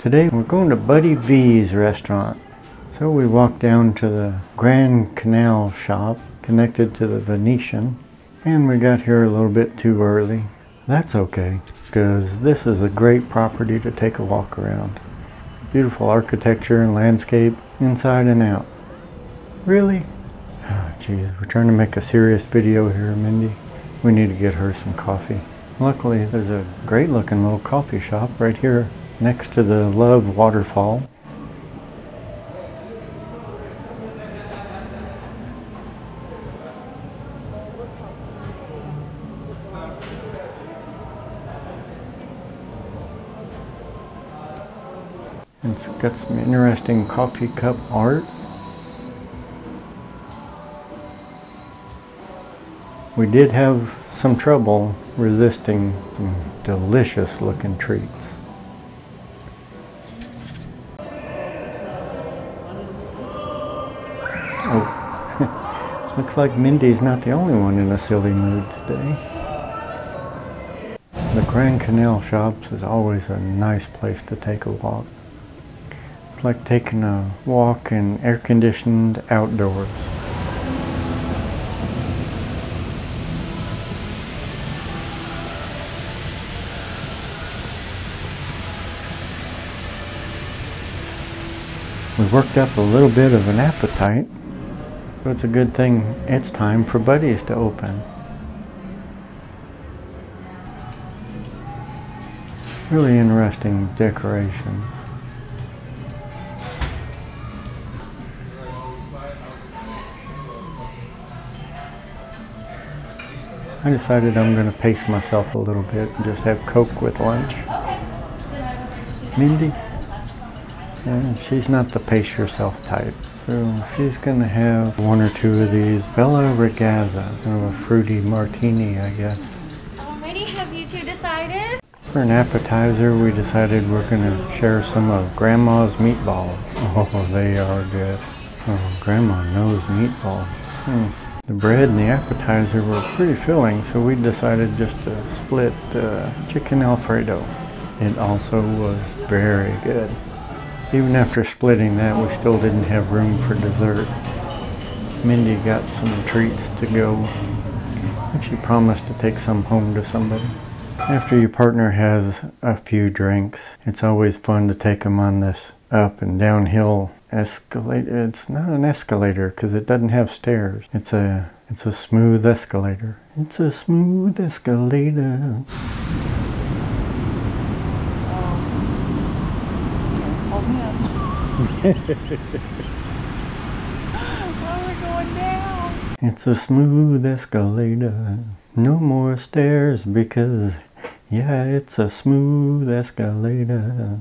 Today we're going to Buddy V's restaurant. So we walked down to the Grand Canal shop connected to the Venetian, and we got here a little bit too early. That's okay, because this is a great property to take a walk around. Beautiful architecture and landscape inside and out. Really? Oh, geez, we're trying to make a serious video here, Mindy. We need to get her some coffee. Luckily, there's a great looking little coffee shop right here next to the Love Waterfall. It's got some interesting coffee cup art. We did have some trouble resisting some delicious looking treats. Oh, looks like Mindy's not the only one in a silly mood today. The Grand Canal shops is always a nice place to take a walk. It's like taking a walk in air-conditioned outdoors. We worked up a little bit of an appetite, so it's a good thing it's time for Buddy's to open. Really interesting decorations. I decided I'm going to pace myself a little bit and just have Coke with lunch. Mindy? She's not the pace yourself type, so she's gonna have one or two of these Bella Ragazza, kind of a fruity martini, I guess. Alrighty, have you two decided? For an appetizer, we decided we're gonna share some of Grandma's meatballs. Oh, they are good. Oh, Grandma knows meatballs. The bread and the appetizer were pretty filling, so we decided just to split chicken Alfredo. It also was very good. Even after splitting that, we still didn't have room for dessert. Mindy got some treats to go, and she promised to take some home to somebody. After your partner has a few drinks, it's always fun to take them on this up and downhill escalator. It's not an escalator because it doesn't have stairs. It's a smooth escalator. It's a smooth escalator. Oh, we're going down. It's a smooth escalator. No more stairs because, yeah, it's a smooth escalator.